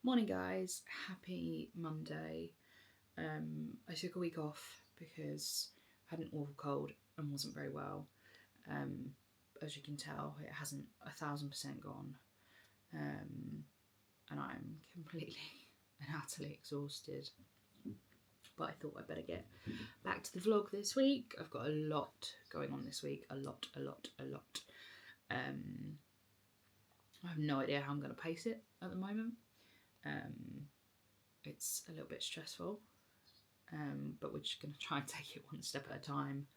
Morning guys, happy Monday. I took a week off because I had an awful cold and wasn't very well. As you can tell, it hasn't 1,000% gone, and I'm completely and utterly exhausted. But I thought I'd better get back to the vlog this week. I've got a lot going on this week, a lot. I have no idea how I'm going to pace it at the moment. It's a little bit stressful, but we're just going to try and take it one step at a time.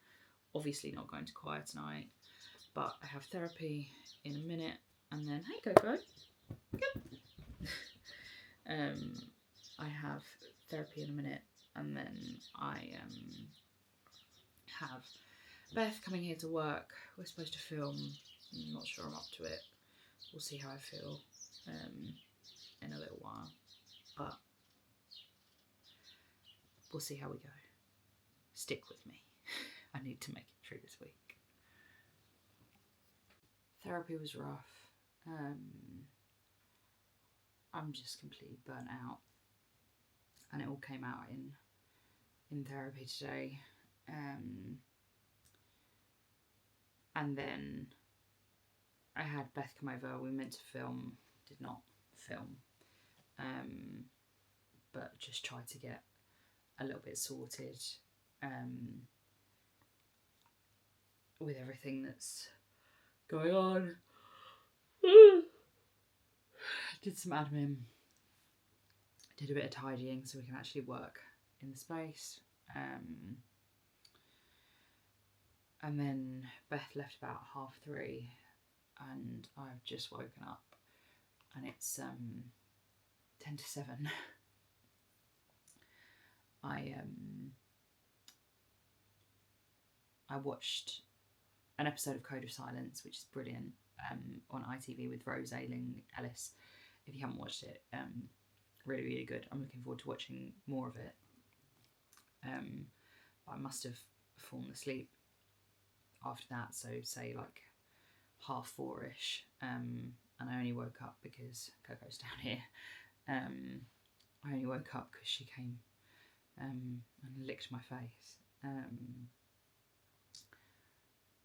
Obviously not going to choir tonight, but I have therapy in a minute, and then, hey Coco, good. I have therapy in a minute, and then I have Beth coming here to work. We're supposed to film. I'm not sure I'm up to it. We'll see how I feel in a little while, but we'll see how we go. Stick with me. I need to make it through this week. Therapy was rough. I'm just completely burnt out, and it all came out in therapy today. And then I had Beth come over. We meant to film, did not film, but just tried to get a little bit sorted with everything that's going on. Did some admin, did a bit of tidying so we can actually work in the space. And then Beth left about 3:30, and I've just woken up, and it's 10 to 7. I watched an episode of Code of Silence, which is brilliant, on ITV with Rose Ellis. If you haven't watched it, really good. I'm looking forward to watching more of it. I must have fallen asleep after that, so say like 4:30ish, and I only woke up because Coco's down here. I only woke up because she came and licked my face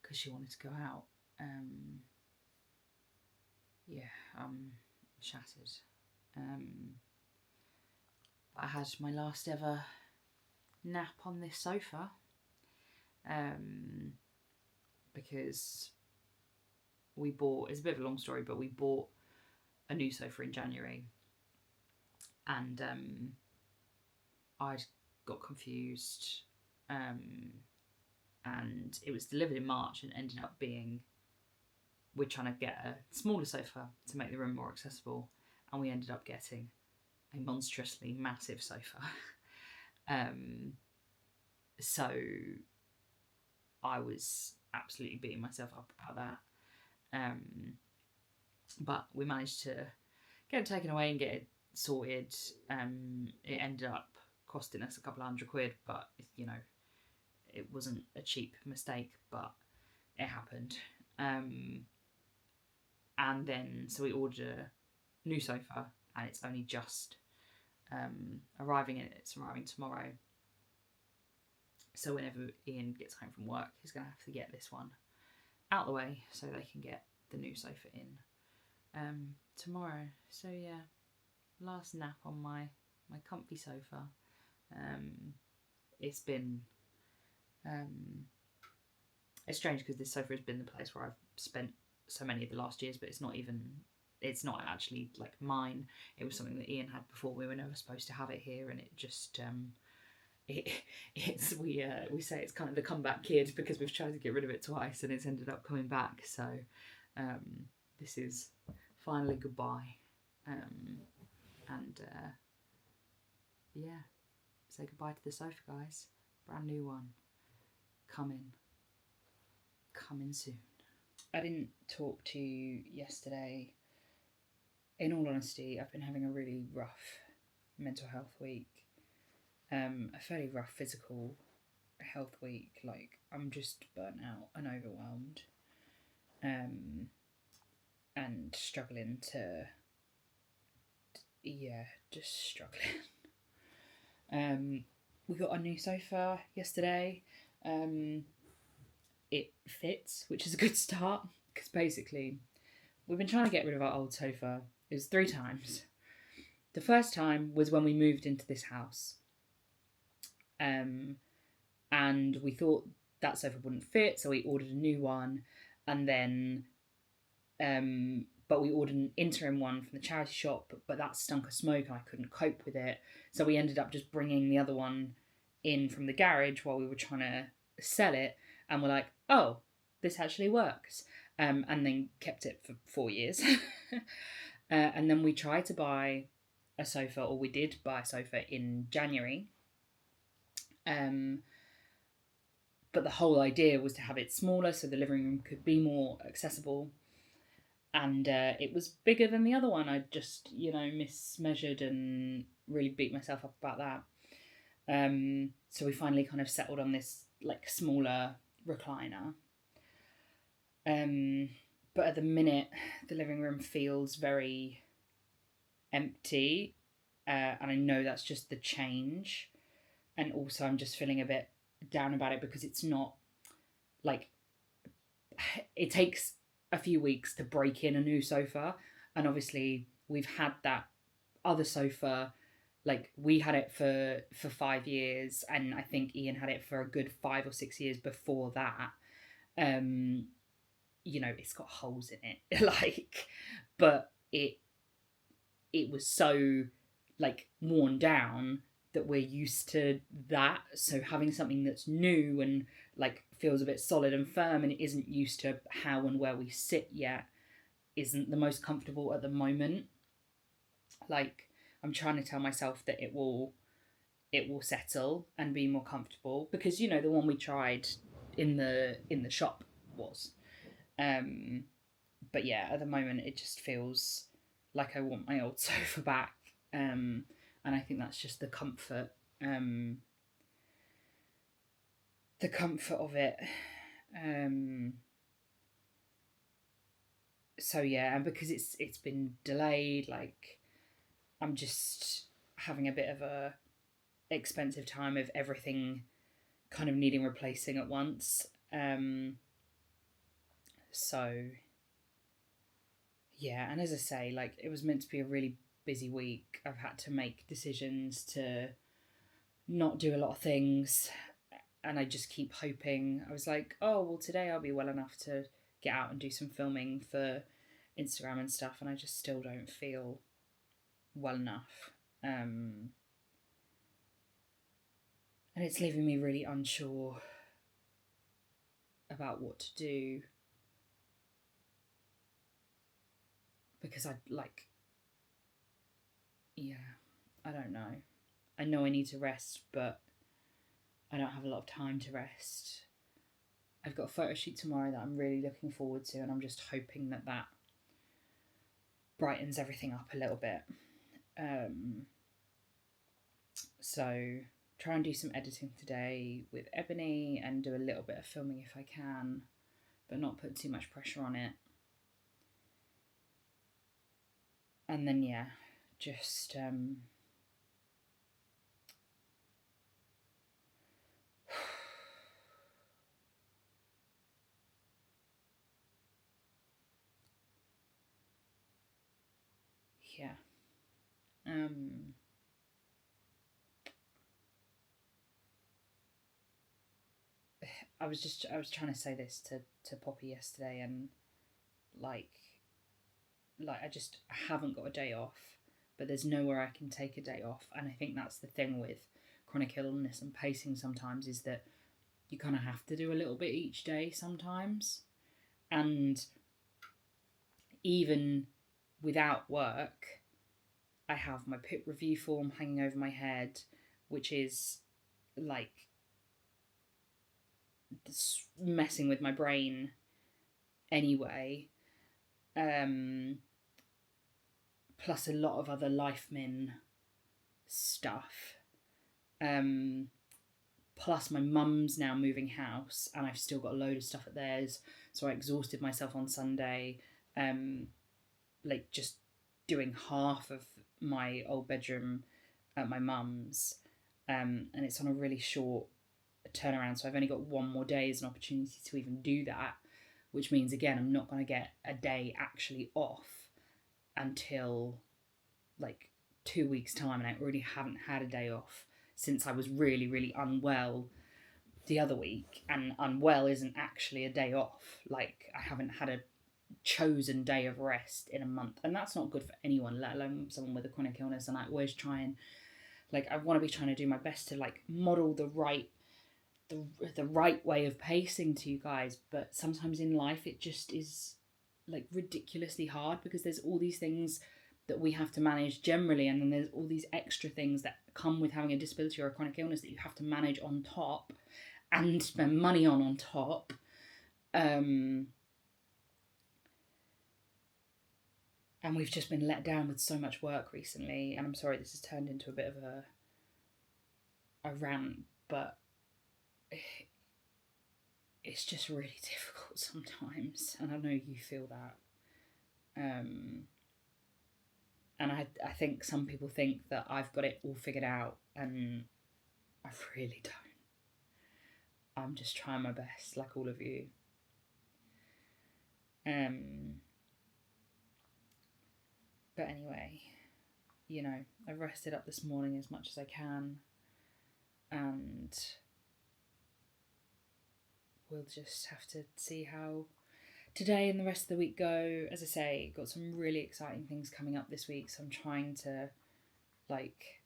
because she wanted to go out. I'm shattered. I had my last ever nap on this sofa because we bought, it's a bit of a long story, but we bought a new sofa in January, and I got confused, and it was delivered in March and ended up being, we're trying to get a smaller sofa to make the room more accessible, and we ended up getting a monstrously massive sofa. So I was absolutely beating myself up about that. But we managed to get it taken away and get it sorted. It ended up costing us a couple of £100, but you know, it wasn't a cheap mistake, but it happened. And then so we ordered a new sofa, and it's only just arriving, and it's arriving tomorrow. So whenever Ian gets home from work, he's going to have to get this one out the way so they can get the new sofa in tomorrow. So yeah, last nap on my comfy sofa. It's been it's strange because this sofa has been the place where I've spent so many of the last years, but it's not actually like mine. It was something that Ian had before. We were never supposed to have it here, and it just we say it's kind of the comeback kid because we've tried to get rid of it twice and it's ended up coming back. So this is finally goodbye, and yeah, say goodbye to the sofa, guys. Brand new one coming soon. I didn't talk to you yesterday. In all honesty, I've been having a really rough mental health week. A fairly rough physical health week. Like, I'm just burnt out and overwhelmed, and struggling to yeah, just struggling. We got a new sofa yesterday. It fits, which is a good start, because basically we've been trying to get rid of our old sofa. It was 3 times. The first time was when we moved into this house. And we thought that sofa wouldn't fit, so we ordered a new one, and then but we ordered an interim one from the charity shop, but that stunk of smoke and I couldn't cope with it, so we ended up just bringing the other one in from the garage while we were trying to sell it, and we're like, oh, this actually works, and then kept it for 4 years. And then we tried to buy a sofa, or we did buy a sofa in January, but the whole idea was to have it smaller so the living room could be more accessible. And it was bigger than the other one. I just, mismeasured and really beat myself up about that. So we finally kind of settled on this like smaller recliner. But at the minute, the living room feels very empty. And I know that's just the change. And also I'm just feeling a bit down about it because it's not like, it takes a few weeks to break in a new sofa, and obviously we've had that other sofa, like we had it for 5 years, and I think Ian had it for a good 5 or 6 years before that. It's got holes in it, like, but it was so like worn down that we're used to that, so having something that's new and like feels a bit solid and firm and it isn't used to how and where we sit yet isn't the most comfortable at the moment. Like, I'm trying to tell myself that it will settle and be more comfortable, because the one we tried in the shop was, but yeah, at the moment it just feels like I want my old sofa back, and I think that's just the comfort of it. So yeah, and because it's been delayed, like I'm just having a bit of a expensive time of everything kind of needing replacing at once. So yeah, and as I say, like it was meant to be a really busy week. I've had to make decisions to not do a lot of things, and I just keep hoping. I was like, oh, well, today I'll be well enough to get out and do some filming for Instagram and stuff, and I just still don't feel well enough. And it's leaving me really unsure about what to do, because I don't know. I know I need to rest, but I don't have a lot of time to rest. I've got a photo shoot tomorrow that I'm really looking forward to, and I'm just hoping that brightens everything up a little bit. So try and do some editing today with Ebony and do a little bit of filming if I can, but not put too much pressure on it. And then just yeah. I was trying to say this to Poppy yesterday, and like I haven't got a day off, but there's nowhere I can take a day off. And I think that's the thing with chronic illness and pacing sometimes, is that you kind of have to do a little bit each day sometimes. And even without work, I have my PIP review form hanging over my head, which is like messing with my brain anyway. Plus a lot of other life min stuff. Plus my mum's now moving house, and I've still got a load of stuff at theirs, so I exhausted myself on Sunday, like just doing half of my old bedroom at my mum's, and it's on a really short turnaround, so I've only got one more day as an opportunity to even do that, which means again I'm not going to get a day actually off until like 2 weeks time, and I already haven't had a day off since I was really, really unwell the other week. And unwell isn't actually a day off. Like, I haven't had a chosen day of rest in a month, and that's not good for anyone, let alone someone with a chronic illness. And I always try and, like, I want to be trying to do my best to like model the right way of pacing to you guys, but sometimes in life it just is like ridiculously hard, because there's all these things that we have to manage generally, and then there's all these extra things that come with having a disability or a chronic illness that you have to manage on top and spend money on top. And we've just been let down with so much work recently, and I'm sorry this has turned into a bit of a rant, but it's just really difficult sometimes, and I know you feel that. And I think some people think that I've got it all figured out, and I really don't. I'm just trying my best, like all of you. But anyway, you know, I rested up this morning as much as I can, and we'll just have to see how today and the rest of the week go. As I say, got some really exciting things coming up this week, so I'm trying to like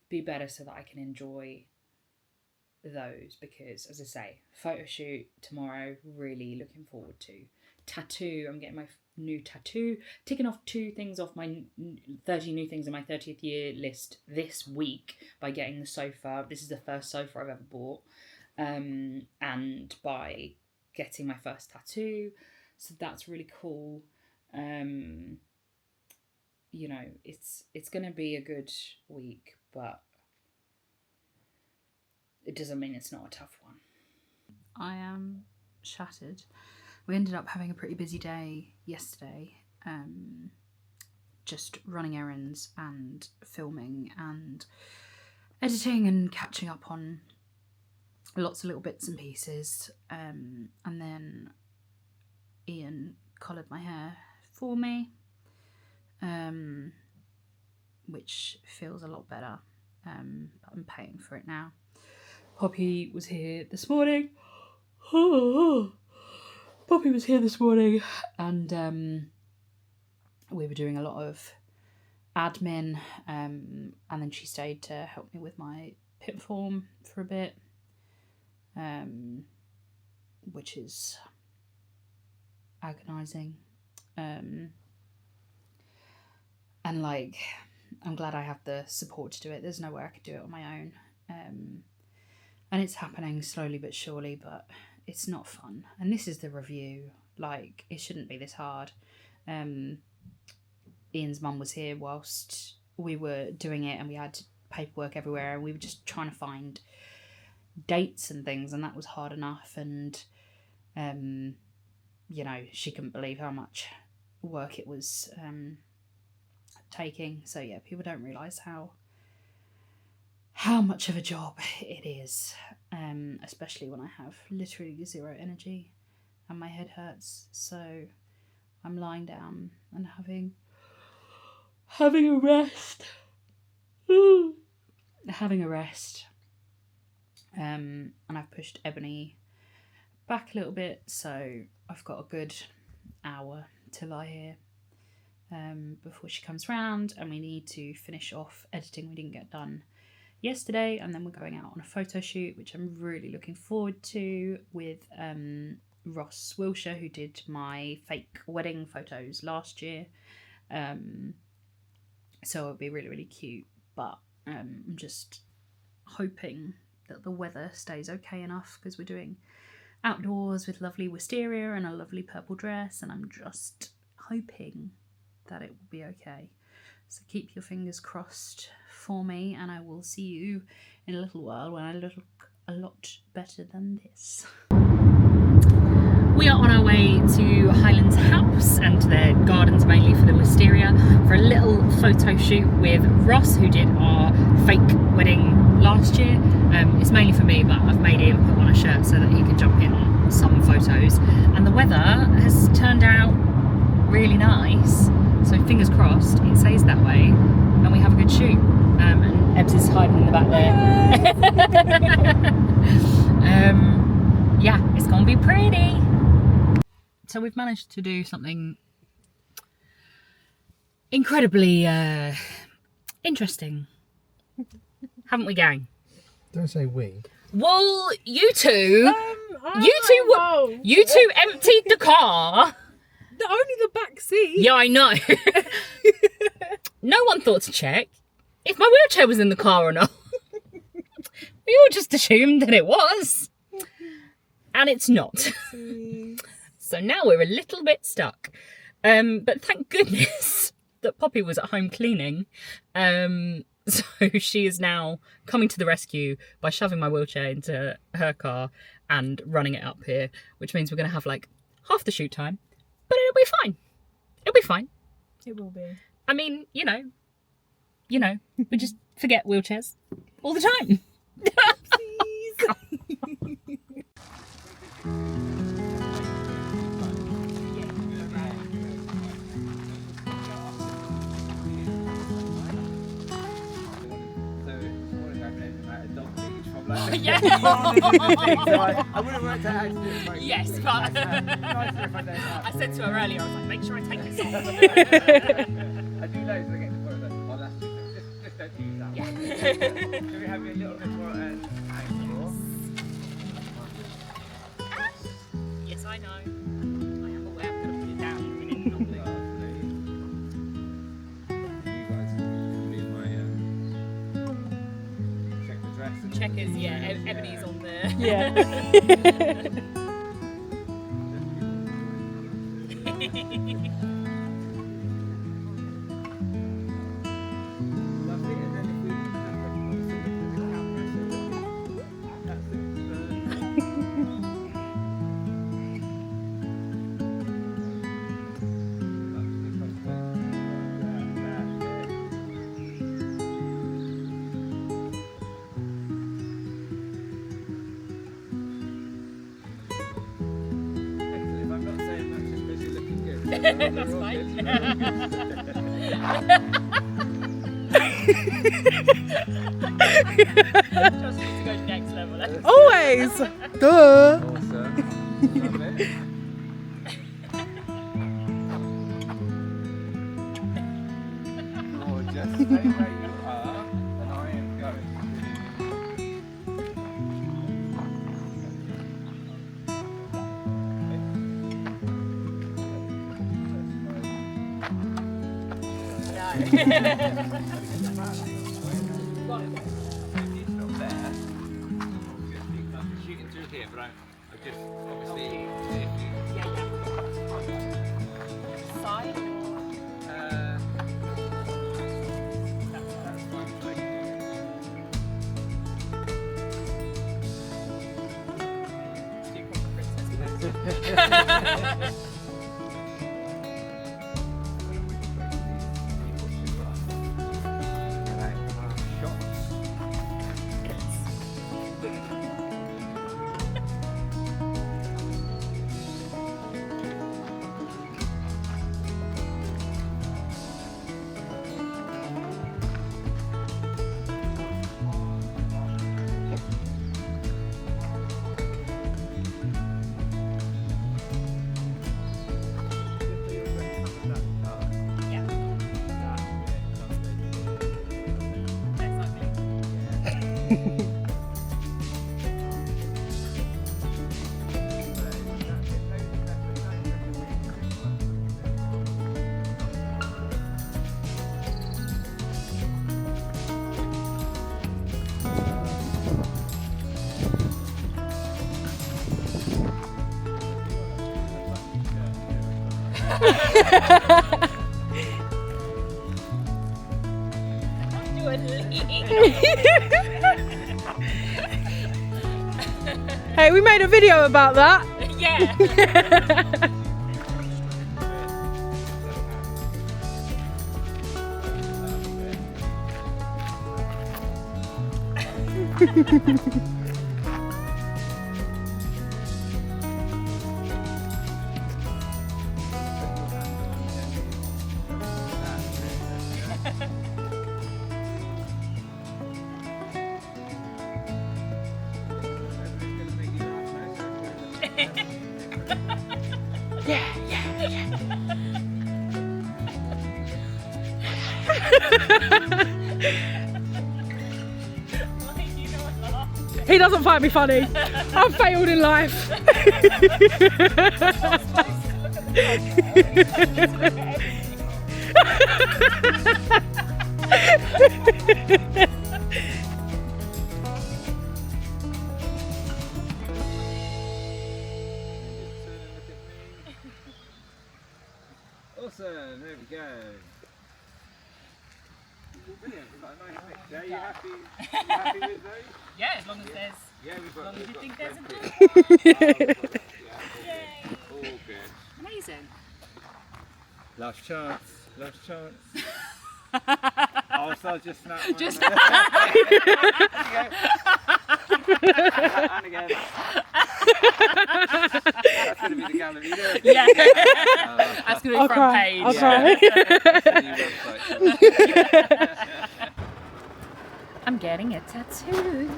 be better so that I can enjoy those, because as I say, photo shoot tomorrow, really looking forward to. Tattoo, I'm getting my new tattoo, ticking off 2 things off my 30 new things in my 30th year list this week by getting the sofa. This is the first sofa I've ever bought, and by getting my first tattoo, so that's really cool. You know, it's going to be a good week, but it doesn't mean it's not a tough one. I am shattered. We ended up having a pretty busy day yesterday, just running errands and filming and editing and catching up on lots of little bits and pieces, and then Ian collared my hair for me, which feels a lot better, but I'm paying for it now. Poppy was here this morning. Poppy was here this morning, and we were doing a lot of admin, and then she stayed to help me with my pip form for a bit, which is agonising, and like, I'm glad I have the support to do it. There's no way I could do it on my own, and it's happening slowly but surely, but it's not fun. And this is the review, like, it shouldn't be this hard. Ian's mum was here whilst we were doing it, and we had paperwork everywhere, and we were just trying to find dates and things, and that was hard enough. And you know, she couldn't believe how much work it was taking. So yeah, people don't realise how much of a job it is, especially when I have literally zero energy and my head hurts. So I'm lying down and having a rest. Having a rest. And I've pushed Ebony back a little bit, so I've got a good hour to lie here before she comes round, and we need to finish off editing we didn't get done yesterday, and then we're going out on a photo shoot, which I'm really looking forward to, with Ross Willsher, who did my fake wedding photos last year. So it'll be really, really cute, but I'm just hoping that the weather stays okay enough, because we're doing outdoors with lovely Wisteria and a lovely purple dress, and I'm just hoping that it will be okay. So keep your fingers crossed for me, and I will see you in a little while when I look a lot better than this. We are on our way to Hylands House and to their gardens, mainly for the Wisteria, for a little photo shoot with Ross, who did our fake wedding last year. It's mainly for me, but I've made him put on a shirt so that he can jump in some photos. And the weather has turned out really nice, so fingers crossed it stays that way and we have a good shoot. And Ebbs is hiding in the back there. Yeah, it's gonna be pretty. So we've managed to do something incredibly interesting, haven't we, gang? Don't say we. Well, you two emptied the car. Only the back seat. Yeah, I know. No one thought to check if my wheelchair was in the car or not. We all just assumed that it was. And it's not. So now we're a little bit stuck. But thank goodness that Poppy was at home cleaning. So she is now coming to the rescue by shoving my wheelchair into her car and running it up here, which means we're going to have like half the shoot time, but it'll be fine. It'll be fine. It will be. I mean, you know, we just forget wheelchairs all the time. Yeah. I would have worked out how to do it. Yes, but I said to her earlier, I was like, make sure I take this off. I do loads and I get to put it. Oh, that's just don't use that. Yeah. Should we have a little bit more angle? Yes, I know. I am aware. I'm going to put it down in a minute. You guys can leave my check the dress. Checkers, yeah. Ebony's on there. Yeah. Lovely, and then if we have a closer look at the camera, that's the Excellent. If I'm not saying much, it's because you're looking good. That's fine. Just need to go next level. Always. Duh. Awesome. Love it. Or just stay where you are, and I am going shooting through here, but I just obviously Side. that's fine. Hey, we made a video about that. Yeah. He doesn't find me funny. I'm failed in life. Awesome, there we go. Brilliant, we've got a nice picture. Are you happy with those? Yeah, as long as there's. Yeah, we've got. As long as you think there's a good. All good. Amazing. Last chance. Oh, so I'll just snap one. Just- And again. That's going to be the gallery. Yeah. That's going to be I'll front cry. page. I'll cry. I'm getting a tattoo.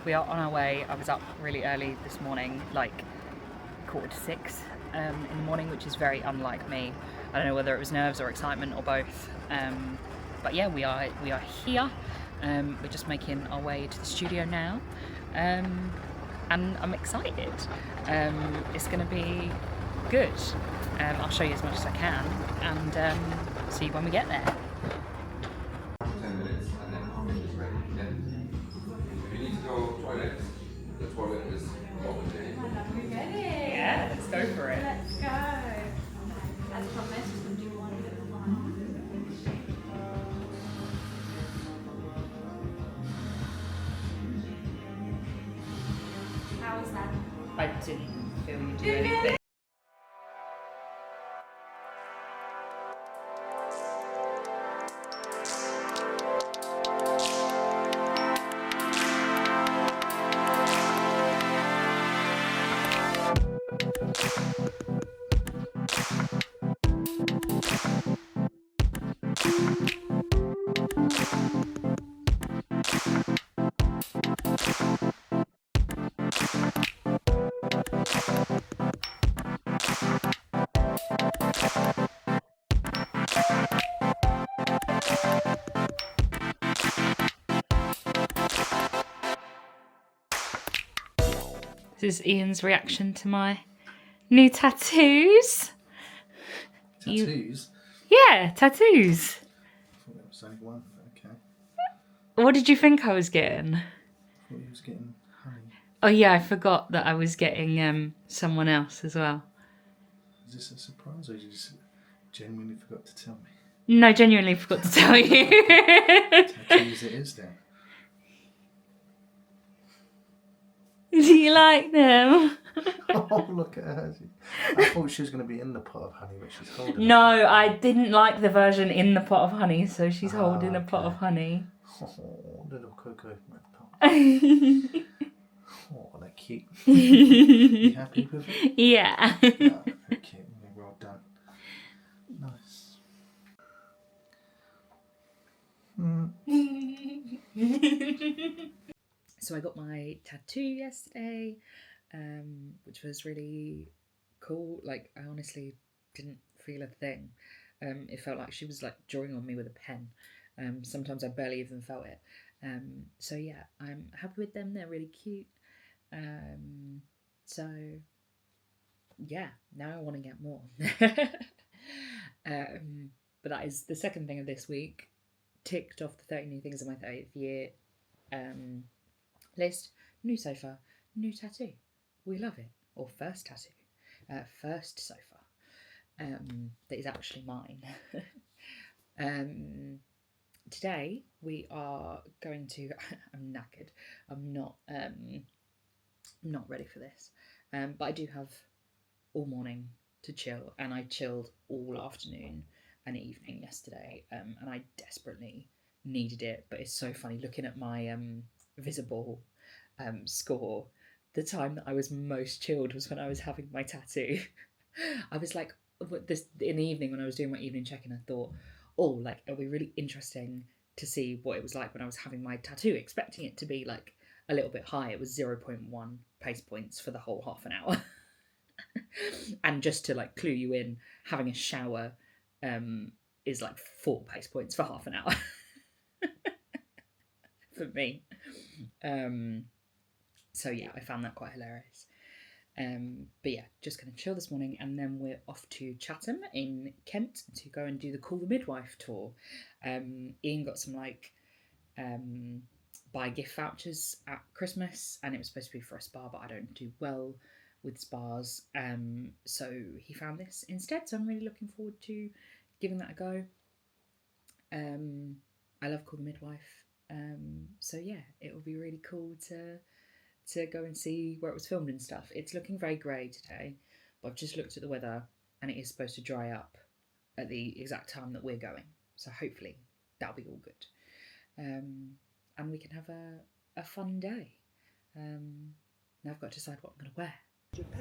We are on our way. I was up really early this morning, like 5:45 in the morning, which is very unlike me. I don't know whether it was nerves or excitement or both. But yeah, we are here. We're just making our way to the studio now, and I'm excited. It's going to be good. I'll show you as much as I can, and see you when we get there. 10 minutes and then finish is ready. Then if you need to go toilet, the toilet is over there. Yeah, let's go for it. Let's go. As promised, we'll do one little one. How was that? I didn't feel you do anything. This is Ian's reaction to my new tattoos. Tattoos? Yeah, tattoos. I thought there was only one. Okay. What did you think I was getting? I thought he was getting honey. Oh yeah, I forgot that I was getting someone else as well. Is this a surprise or you just genuinely forgot to tell me? No, genuinely forgot to tell you. Tattoos it is then. Do you like them? Oh, look at her. I thought she was going to be in the pot of honey, but she's holding No, I didn't like the version in the pot of honey, so she's holding a pot of okay. honey. Oh, little cocoa. Yeah. Oh, they're cute. You happy with it? Yeah. Oh, very cute. Well done. Nice. So I got my tattoo yesterday, which was really cool. Like, I honestly didn't feel a thing. It felt like she was like drawing on me with a pen. Sometimes I barely even felt it. So yeah, I'm happy with them. They're really cute. So yeah, now I want to get more. But that is the second thing of this week. Ticked off the 30 new things of my 30th year list. New sofa, new tattoo. We love it. Or first tattoo. First sofa. That is actually mine. Today we are going to. I'm knackered. I'm not ready for this. But I do have all morning to chill, and I chilled all afternoon and evening yesterday, and I desperately needed it. But it's so funny looking at my visible score. The time that I was most chilled was when I was having my tattoo. I was like, this in the evening when I was doing my evening check-in, I thought, oh, like it'll be really interesting to see what it was like when I was having my tattoo, expecting it to be like a little bit high. It was 0.1 pace points for the whole half an hour. And just to like clue you in, having a shower is like 4 pace points for half an hour for me. So yeah, I found that quite hilarious. But yeah, just gonna chill this morning, and then we're off to Chatham in Kent to go and do the Call the Midwife tour. Ian got some like buy gift vouchers at Christmas, and it was supposed to be for a spa, but I don't do well with spas, so he found this instead, so I'm really looking forward to giving that a go. I love Call the Midwife, so yeah, it will be really cool to go and see where it was filmed and stuff. It's looking very grey today, but I've just looked at the weather and it is supposed to dry up at the exact time that we're going, so hopefully that'll be all good, and we can have a fun day. Now I've got to decide what I'm going to wear.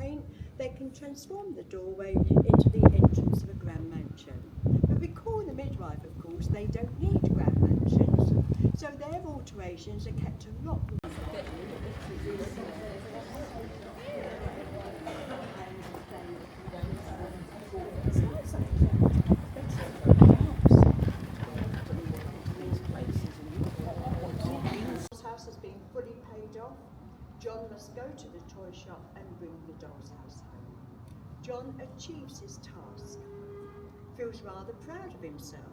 Paint, they can transform the doorway into the entrance of a grand mansion. But with Call the Midwife, of course, they don't need grand mansions, so their alterations are kept a lot more. This house has been fully paid off. John must go to the toy shop and bring the doll's house home. John achieves his task, feels rather proud of himself,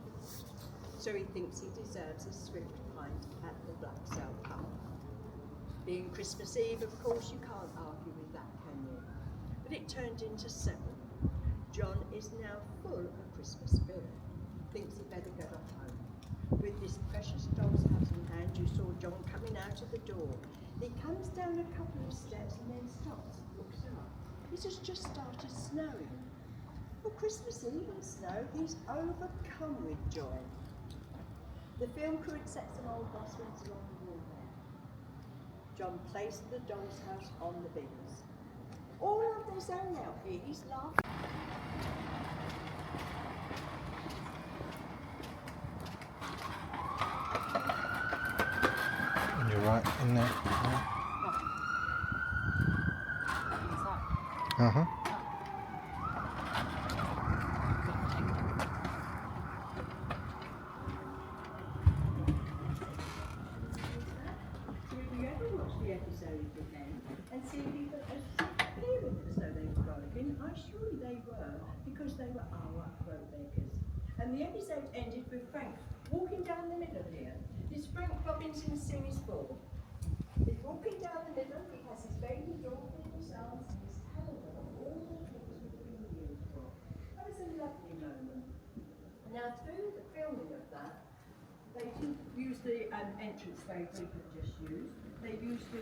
so he thinks he deserves a swift pint at the Black Sail Pub. Being Christmas Eve, of course, you can't argue with that, can you? But it turned into 7. John is now full of Christmas spirit, thinks he better go home. With this precious doll's house in hand, you saw John coming out of the door. He comes down a couple of steps and then stops and looks up. It has just started snowing. For Christmas Eve and snow, he's overcome with joy. The film crew had set some old buswings along the wall there. John placed the doll's house on the bins. All on his own out here, he's laughing. And you're right in there. Uh-huh. So if you ever watch the episode again and see people as feeling as though they were broken, I assure you they were, because they were our road makers. And the episode ended with Frank walking down the middle here. This Frank Robinson series 4. He's walking down the middle, he has his baby daughter in his arms and he's telling her all the things we've been here for. That was a lovely moment. Now through the filming of that, they didn't use the entrance way we have just used. They used the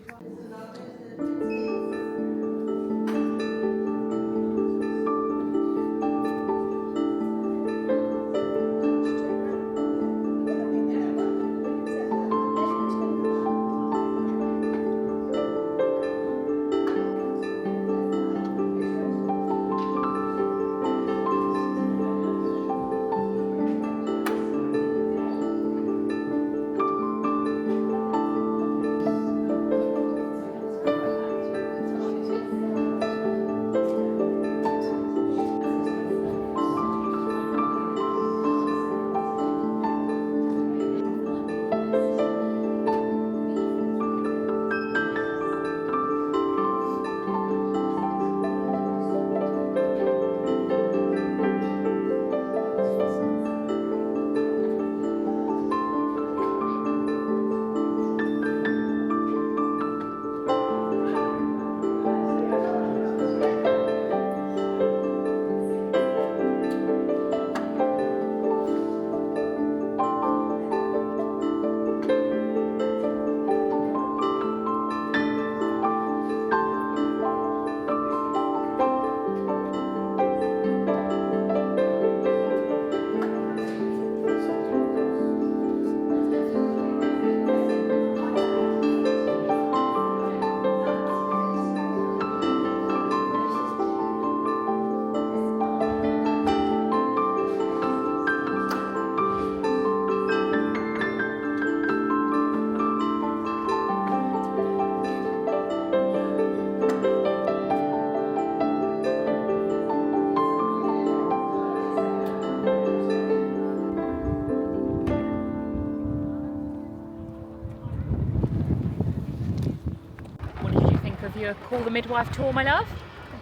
with your Call the Midwife tour, my love.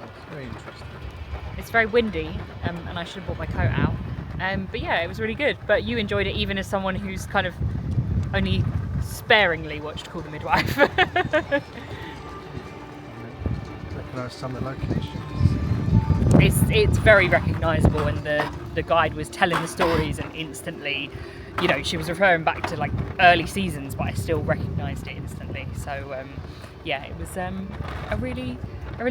It's very interesting. It's very windy, and I should have brought my coat out. But yeah, it was really good. But you enjoyed it even as someone who's kind of only sparingly watched Call the Midwife. Recognise some of the locations. It's very recognisable, and the guide was telling the stories, and instantly, you know, she was referring back to like early seasons, but I still recognised it instantly. So yeah, it was a really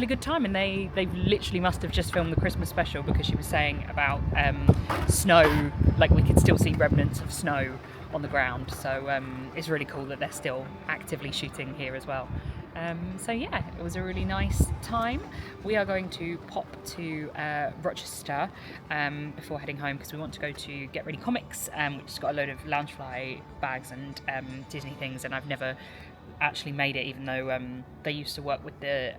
good time, and they literally must have just filmed the Christmas special, because she was saying about snow, like we could still see remnants of snow on the ground. So it's really cool that they're still actively shooting here as well. So yeah, it was a really nice time. We are going to pop to Rochester before heading home, because we want to go to Get Ready Comics, which has got a load of Loungefly bags and Disney things, and I've never actually made it, even though they used to work with the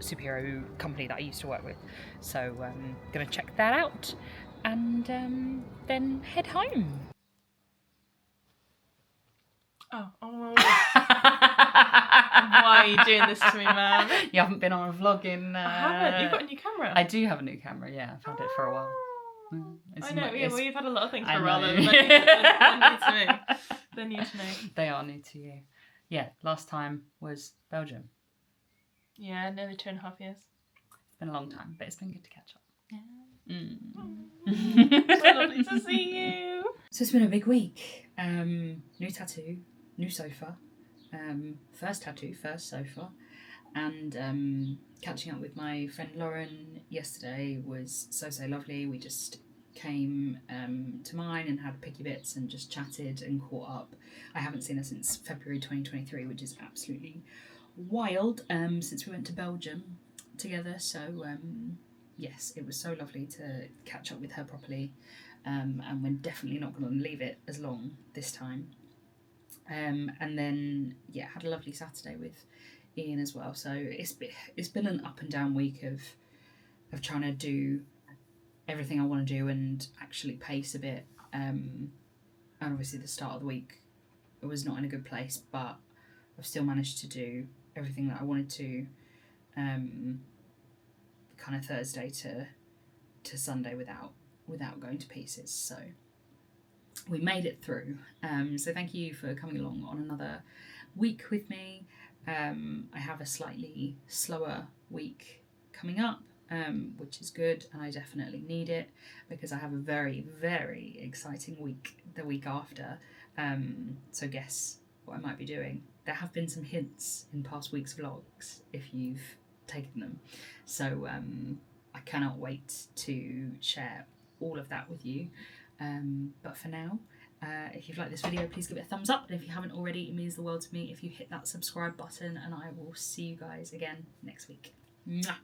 superhero company that I used to work with. So I'm gonna check that out and then head home. Oh. Why are you doing this to me, man? You haven't been on a vlog in... I haven't. You've got a new camera. I do have a new camera, yeah. I've had it for a while. I know, yeah, well, you've had a lot of things for I a while. know. They're new to me. They're new to me. They are new to you. Yeah, last time was Belgium. Yeah, nearly 2.5 years. It's been a long time, but it's been good to catch up. Yeah. So lovely to see you. So it's been a big week. New tattoo, new sofa. First tattoo, first sofa. And catching up with my friend Lauren yesterday was so lovely. We just came to mine and had picky bits and just chatted and caught up. I haven't seen her since February 2023, which is absolutely wild, since we went to Belgium together. So yes, it was so lovely to catch up with her properly, and we're definitely not going to leave it as long this time. And then yeah, had a lovely Saturday with Ian as well. So it's been an up and down week of trying to do everything I want to do and actually pace a bit. And obviously the start of the week, it was not in a good place, but I've still managed to do everything that I wanted to, kind of Thursday to Sunday without going to pieces. So we made it through. So thank you for coming along on another week with me. I have a slightly slower week coming up, which is good, and I definitely need it, because I have a very, very exciting week the week after. So guess what I might be doing. There have been some hints in past week's vlogs, if you've taken them. So I cannot wait to share all of that with you. But for now, if you've liked this video, please give it a thumbs up. And if you haven't already, it means the world to me if you hit that subscribe button, and I will see you guys again next week. Mwah.